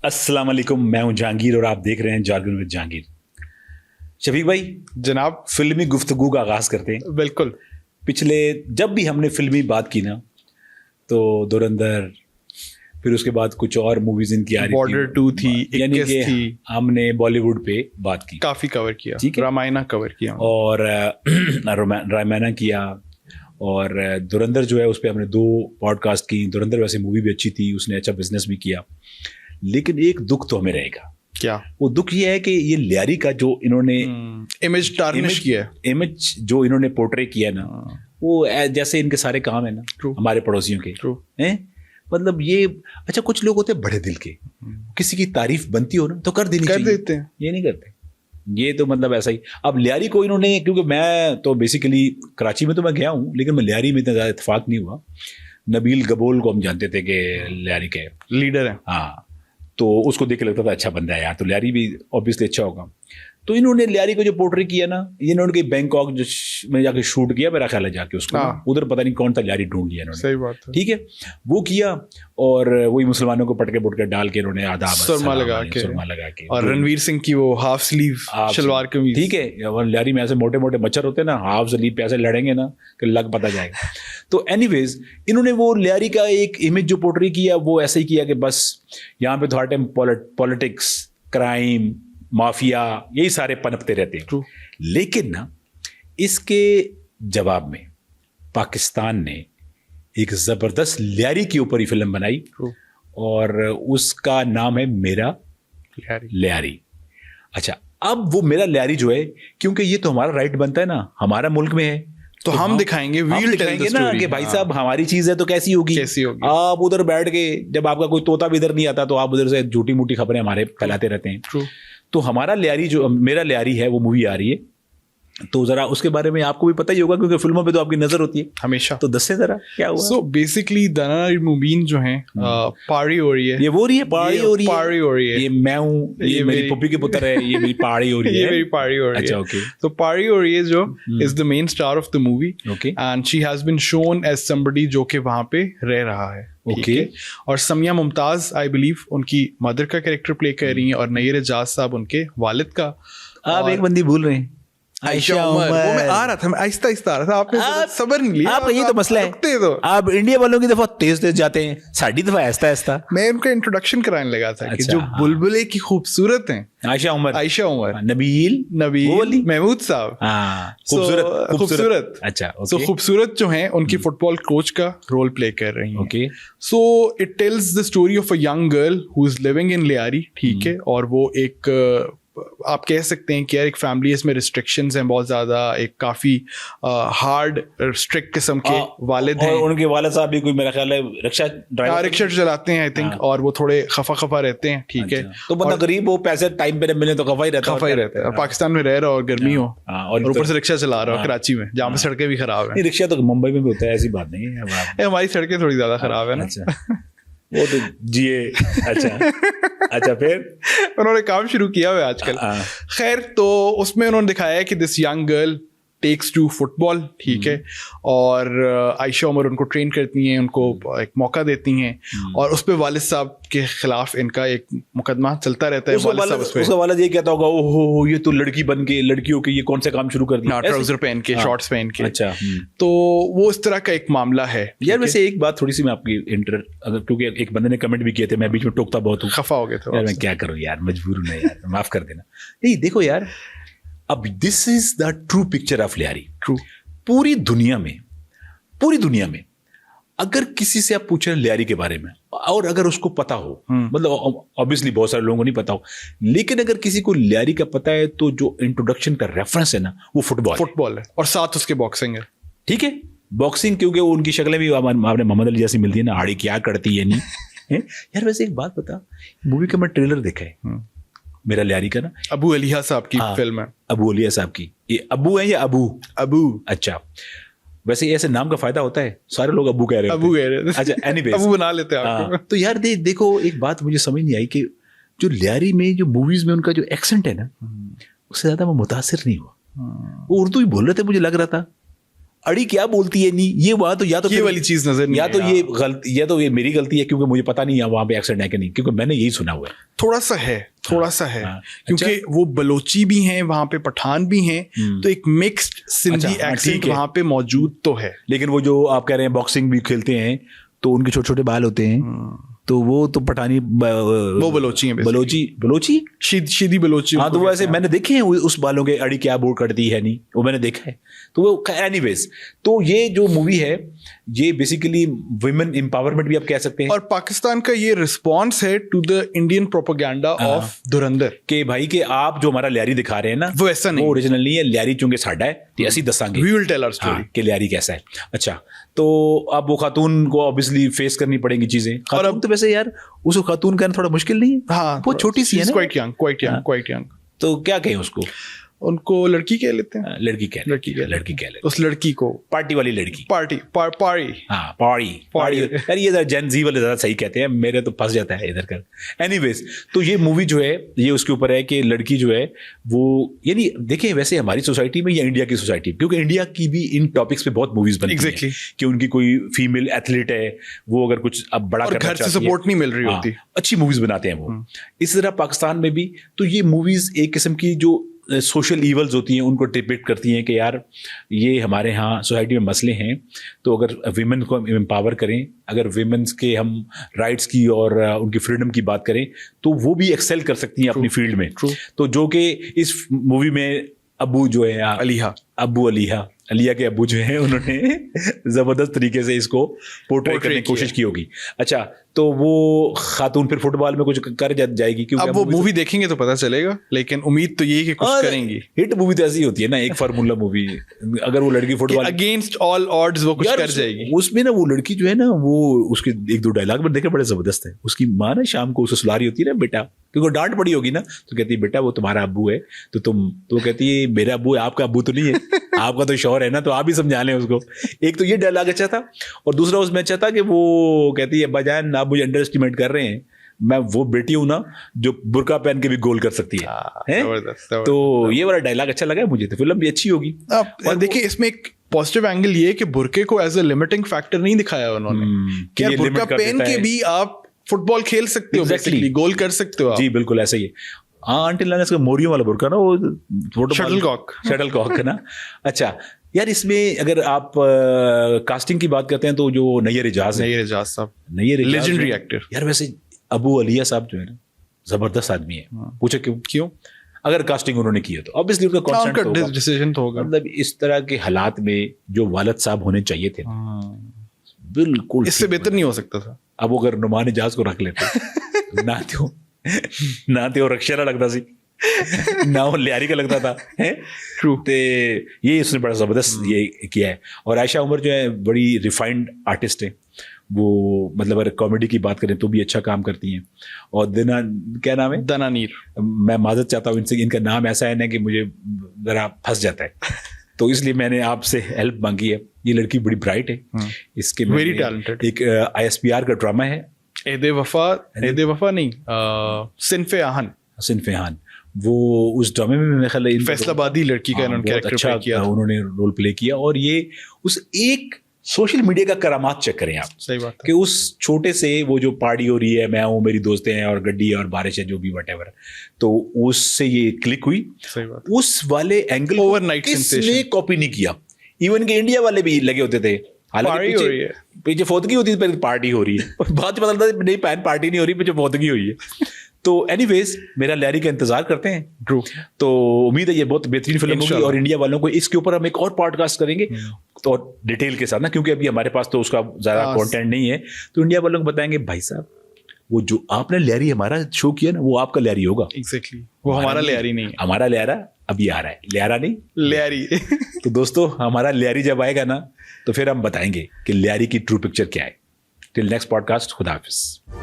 अस्सलाम वालेकुम, मैं हूं जहांगीर और आप देख रहे हैं जार्गन विद जहांगीर। शफीक भाई, जनाब फिल्मी गुफ्तगू का आगाज करते हैं। बिल्कुल। पिछले जब भी हमने फिल्मी बात की ना, तो धुरंधर, फिर उसके बाद कुछ और मूवीज इनकी आ रही थी, बॉर्डर 2 थी, यानी 21 कि थी, हमने बॉलीवुड पे बात की, काफी कवर किया, ठीक है? रामायणा कवर किया और रामायणा किया, और धुरंधर जो है उस पर हमने 2 पॉडकास्ट की। धुरंधर वैसे मूवी भी अच्छी थी, उसने अच्छा बिजनेस भी किया, लेकिन एक दुख तो हमें रहेगा। क्या? वो दुख ये है कि ये लियारी का जो इन्होंने इमेज टार्निश किया, इमेज जो इन्होंने पोर्ट्रे किया ना, वो जैसे इनके सारे काम है ना हमारे पड़ोसियों के हैं, मतलब ये अच्छा, कुछ लोग होते हैं बड़े दिल के, किसी की तारीफ बनती हो ना तो कर देते हैं, ये नहीं करते। ये तो मतलब ऐसा ही। अब लियारी को इन्होंने, क्योंकि मैं तो बेसिकली कराची में तो मैं गया हूँ, लेकिन मैं लियारी में इतना ज़्यादा इत्तेफाक नहीं हुआ। नबील गबोल को हम जानते थे कि लियारी के लीडर है, हाँ, तो उसको देख के लगता था अच्छा बंदा है यार, तो लियारी भी ऑब्वियसली अच्छा होगा। तो इन्होंने लियारी को जो पोर्ट्रे किया ना, इन्होंने बैंकॉक में जाके शूट किया, मेरा ख्याल है जाके उसको उधर पता नहीं कौन सा लियारी ढूंढ लिया इन्होंने, सही बात है, ठीक है, वो किया। और वही मुसलमानों को पटके पुटके डाल के इन्होंने आदाब सुरमा लगा के और रणवीर सिंह की वो हाफ स्लीव शलवार कमीज, ठीक है। और लियारी में ऐसे मोटे मोटे मच्छर होते हैं ना, हाफ स्लीव पे ऐसे लड़ेंगे ना कि लग पता जाएगा। तो एनीवेज, इन्होंने वो लियारी का एक इमेज जो पोर्ट्रे किया, वो ऐसे ही किया कि बस यहाँ पे तो हर टाइम पॉलिटिक्स, क्राइम, माफिया, यही सारे पनपते रहते हैं। लेकिन ना, इसके जवाब में पाकिस्तान ने एक जबरदस्त लियारी के ऊपर ही फिल्म बनाई, और उसका नाम है मेरा लियारी। अच्छा, अब वो मेरा लियारी जो है, क्योंकि ये तो हमारा राइट बनता है ना, हमारा मुल्क में है, तो हम दिखाएंगे ना कि भाई साहब हमारी चीज है तो कैसी होगी। आप उधर बैठ के, जब आपका कोई तोता भी इधर नहीं आता तो आप उधर से झूठी मूठी खबरें हमारे फैलाते रहते हैं। तो हमारा लियारी जो मेरा लियारी है, वो मूवी आ रही है, तो जरा उसके बारे में आपको भी पता ही होगा, क्योंकि फिल्मों पे तो आपकी नजर होती है हमेशा। तो दस से जरा क्या हुआ। सो बेसिकली दाना मुबीन जो है पारी हो रही है, ये वो रही है, पारी हो रही है, ये मैं हूँ, ये मेरी पुप्पी के पुत्र है, ये मेरी पारी हो रही है, ये मेरी पारी हो रही है। अच्छा, ओके। तो पारी हो रही है जो is the main star of the movie, okay, and she has been shown as somebody जो कि वहां पे रह रहा है, ओके। और समिया मुमताज आई बिलीव उनकी मदर का कैरेक्टर प्ले कर रही हैं, और नईर एजाज साहब उनके वालिद का। आप एक बंदी भूल रहे हैं, आयशा उमर। वो मैं आ रहा था, मैं आहिस्ता आहिस्ता आ रहा था, आपने सबर नहीं लिया। आप यही तो मसला है, तो आप इंडिया वालों की दफा तेज तेज जाते हैं, साड़ी दफा आहिस्ता आहिस्ता। मैं उनका इंट्रोडक्शन कराने लगा था कि जो बुलबुले की खूबसूरत हैं, आयशा उमर, नबील, महमूद साहब, खूबसूरत, अच्छा, सो खूबसूरत जो हैं उनकी फुटबॉल कोच का रोल प्ले कर रही हैं। Okay, so it tells the story of a young girl who is living in Lyari, ठीक है, और वो एक आप कह सकते हैं कि यार एक फैमिली, इसमें रिस्ट्रिक्शंस हैं बहुत ज़्यादा, एक काफ़ी हार्ड स्ट्रिक्ट किस्म के वालिद हैं, और उनके वालिद साहब भी कोई मेरा ख्याल है रिक्शा चलाते हैं आई थिंक, और वो थोड़े खफा रहते हैं, ठीक है। तो बंदा गरीब हो, पैसे टाइम पे मिले तो खफा ही रहता है, पाकिस्तान में रह रहा और गर्मी हो, और ऊपर से रिक्शा चला रहा हो कराची में, जहाँ पे सड़कें भी खराब है। रिक्शा तो मुंबई में भी होता है, ऐसी बात नहीं है, हमारी सड़कें थोड़ी ज़्यादा खराब है ना, वो तो जिए। अच्छा, फिर उन्होंने काम शुरू किया हुआ आजकल। खैर, तो उसमें उन्होंने दिखाया है कि this young girl takes to football, ठीक है, और आयशा उमर उनको ट्रेन करती हैं, उनको एक मौका देती हैं, और उस पे वालिद साहब के खिलाफ इनका एक मुकदमा चलता रहता है। उसका वालिद ये कहता होगा, ओहो ये तो लड़की बन के, लड़की होके ये कौन से काम शुरू कर दिया, ट्राउजर पहन के, शॉर्ट्स पहन के। अच्छा, तो वो इस तरह का एक मामला है यार। वैसे एक बात थोड़ी सी मैं आपकी अगर, क्योंकि एक बंदे ने कमेंट भी किए थे, मैं बीच में टोकता बहुत हूँ, खफा हो गए थे यार, मैं क्या करूँ यार, मजबूर हूँ ना यार, माफ कर देना। नहीं देखो यार, अब this is the true picture of Lyari. True, पूरी दुनिया में अगर किसी से आप पूछें लियारी के बारे में, और अगर उसको पता हो, मतलब ऑब्वियसली बहुत सारे लोगों को नहीं पता हो, लेकिन अगर किसी को लियारी का पता है, तो जो इंट्रोडक्शन का रेफरेंस है ना, वो फुटबॉल है, और साथ उसके बॉक्सिंग है, ठीक है, बॉक्सिंग, क्योंकि उनकी शक्लें भी आपने मोहम्मद अली जैसी मिलती है ना, आड़ी क्या करती है नहीं यार। वैसे एक बात बता, मूवी का मैं ट्रेलर देखा है मेरा लियारी का ना, अबू अलिया साहब की फिल्म है, अबू अलिया साहब की। ये अबू है या अबू? अच्छा, वैसे ऐसे नाम का फायदा होता है, सारे लोग अबू कह रहे हैं। अच्छा, एनीवेज अबू बना लेते हैं आपको। तो यार देखो, एक बात मुझे समझ नहीं आई कि जो लियारी में जो मूवीज में उनका जो एक्सेंट है ना, उससे ज्यादा मैं मुतासिर नहीं हुआ। वो उर्दू ही बोल रहे थे, मुझे लग रहा था, अड़ी क्या बोलती है नहीं, ये वहां तो या तो ये वाली चीज नजर नहीं या आई, तो ये गलती, या तो ये मेरी गलती है क्योंकि मुझे पता नहीं है वहां पे एक्सीडेंट है कि नहीं, क्योंकि मैंने यही सुना हुआ है। थोड़ा सा है, थोड़ा सा है, क्योंकि अच्छा? वो बलोची भी हैं वहां पे, पठान भी हैं, तो एक मिक्स्ड सिंधी अच्छा, हाँ, एक्सेंट ठीक है। वहां पे मौजूद तो है। लेकिन वो जो आप कह रहे हैं बॉक्सिंग भी खेलते हैं तो उनके छोटे छोटे बाल होते हैं, तो वो तो पठानी वो बलोची हैं basically। बलोची शीदी बलोची। हाँ, तो वो ऐसे मैंने देखे हैं उस बालों के अड़ी क्या बोर्ड कटती है नहीं, वो मैंने देखा है। तो वो एनीवेज, तो ये जो मूवी है ये बेसिकली वुमेन एम्पावरमेंट भी आप कह सकते हैं, और पाकिस्तान का ये रिस्पॉन्स है to the Indian propaganda of Dhurandhar कि भाई कि आप जो हमारा लियारी दिखा रहे हैं ना, वो ऐसा नहीं, वो ओरिजिनल नहीं है। लियारी चूंकि साडा है तो ऐसी दसांगे, we will tell our story कि लियारी कैसा है। अच्छा, तो अब वो खातून को ऑब्वियसली फेस करनी पड़ेंगी चीजें। और अब तो वैसे यार उस खातून का थोड़ा मुश्किल नहीं है, हाँ, वो छोटी सी है ना, क्वाइट यंग, तो क्या कहें उसको, उनको लड़की कह लेते हैं, लड़की कह लेते हैं। उस लड़की को पार्टी वाली लड़की, पारी हाँ पारी यार, ये जरा जेन जी वाले ज्यादा सही कहते हैं, मेरे तो फंस जाता है इधर कर। एनीवेज, तो ये मूवी जो है ये उसके ऊपर है कि लड़की जो है वो, यानी देखिए वैसे हमारी सोसाइटी में या इंडिया की सोसाइटी, क्योंकि इंडिया की भी इन टॉपिक्स पे बहुत मूवीज बनती Exactly. हैं कि उनकी कोई फीमेल एथलीट है, वो अगर कुछ अब बड़ा और घर से सपोर्ट नहीं मिल रही होती, अच्छी मूवीज बनाते हैं वो। इसी तरह पाकिस्तान में भी तो ये मूवीज एक किस्म की जो सोशल ईवल्स होती हैं उनको डिपिक्ट करती हैं कि यार ये हमारे यहाँ सोसाइटी में मसले हैं, तो अगर विमेन को एम्पावर करें, अगर विमेंस के हम राइट्स की और उनकी फ्रीडम की बात करें तो वो भी एक्सेल कर सकती हैं अपनी फील्ड में। तो जो कि इस मूवी में अबू जो है अलिया के अबू जो है उन्होंने जबरदस्त तरीके से इसको पोर्ट्रे करने की कोशिश की होगी। अच्छा, तो वो खातून फिर फुटबॉल में कुछ कर जाएगी, क्योंकि अब वो मूवी देखेंगे तो पता चलेगा, लेकिन उम्मीद तो यही कि कुछ करेंगी। हिट मूवी तो ऐसी होती है ना, एक फार्मूला मूवी, अगर वो लड़की फुटबॉल अगेंस्ट ऑल ऑड्स वो कुछ कर जाएगी। उसमें ना वो लड़की जो है ना, वो उसके एक दो डायलॉग में देखे बड़े जबरदस्त है। उसकी माँ ना शाम को उसे सुला रही होती है ना, बेटा, क्योंकि डांट पड़ी होगी ना, तो कहती है बेटा वो तुम्हारा अब्बू है, तो वो कहती है मेरा अब्बू है, आपका अब्बू तो नहीं है, आपका तो शौहर है ना, तो आप ही समझा लें उसको। एक तो ये डायलॉग अच्छा था, और दूसरा उसमें अच्छा था कि वो कहती है अब्बा जान आप मुझे अंडर एस्टिमेट कर रहे हैं, मैं वो बेटी हूं ना जो बुर्का पहन के भी गोल कर सकती है? तो ये वाला डायलॉग अच्छा लगा मुझे, तो फिल्म भी अच्छी होगी। और देखिए इसमें एक पॉजिटिव एंगल ये है कि बुर्के को एज अ लिमिटिंग फैक्टर नहीं दिखाया उन्होंने, कि बुर्का पहन के भी आप फुटबॉल खेल सकते हो, बेसिकली गोल कर सकते हो। जी बिल्कुल ऐसा ही है। हाँ, आंटी लाने का मोरियों वाला बुर्का ना, वो शटलकॉक है ना। अच्छा यार, इसमें अगर आप कास्टिंग की बात करते हैं तो जो नैयर एजाज साहब, लेजेंडरी एक्टर यार, वैसे अबू अलिया साहब जो है ना जबरदस्त आदमी है। पूछे क्यों? अगर कास्टिंग उन्होंने की है तो ऑब्वियसली उनका कॉन्सेंट डिसीजन तो होगा। मतलब इस तरह के हालात में जो वालिद साहब होने चाहिए थे बिल्कुल इससे बेहतर नहीं हो सकता था। अब वो अगर नुमान एजाज को रख लेते ना तो रक्षा लगता सी ना वो लियारी का लगता था, है ट्रू। तो ये उसने बड़ा जबरदस्त ये किया है। और आयशा उमर जो है बड़ी रिफाइंड आर्टिस्ट है, वो मतलब अगर कॉमेडी की बात करें तो भी अच्छा काम करती हैं। और क्या नाम है? दनानीर। मैं माजरत चाहता हूँ इनसे, इनका नाम ऐसा है ना कि मुझे जरा फंस जाता है, तो इसलिए मैंने आपसे हेल्प मांगी है। ये लड़की बड़ी ब्राइट है, इसके वेरी टैलेंटेड। एक ISPR का ड्रामा है, एदे वफा नहीं, सिनफे आहन, वो उस ड्रामे में मेरे ख्याल फैसलाबादी लड़की का इन्होंने कैरेक्टर अच्छा किया, उन्होंने रोल प्ले किया। और ये उस एक सोशल मीडिया का करामात चेक करें आप, सही बात है, कि उस छोटे से वो जो पार्टी हो रही है, मैं हूँ, मेरी दोस्तें हैं और गड्डी और बारिश है, जो भी व्हाटएवर, तो उससे ये क्लिक हुई। सही बात। उस वाले एंगल ओवरनाइट किसने कॉपी नहीं किया? इवन के इंडिया वाले भी लगे होते थे, हालांकि पीछे फोतगी होती थी, पार्टी हो रही है, बाद में पता चलता नहीं पार्टी नहीं हो रही, पीछे फोतगी हुई है। तो एनीवेज मेरा लियारी का इंतजार करते हैं। ट्रू। तो उम्मीद है ये बहुत बेहतरीन फिल्म होगी, और इंडिया वालों को इसके ऊपर हम एक और पॉडकास्ट करेंगे तो डिटेल के साथ ना, क्योंकि अभी हमारे पास तो उसका ज्यादा कंटेंट नहीं है, तो इंडिया वालों को बताएंगे भाई साहब वो जो आपने लियारी हमारा शो किया ना, वो आपका लियारी होगा। एग्जैक्टली, वो हमारा लियारी नहीं है, हमारा लियारा अभी आ रहा है, लियारा नहीं लियारी। तो दोस्तों हमारा लियारी जब आएगा ना, तो फिर हम बताएंगे कि लियारी की ट्रू पिक्चर क्या है। टिल नेक्स्ट पॉडकास्ट, खुदा हाफिज।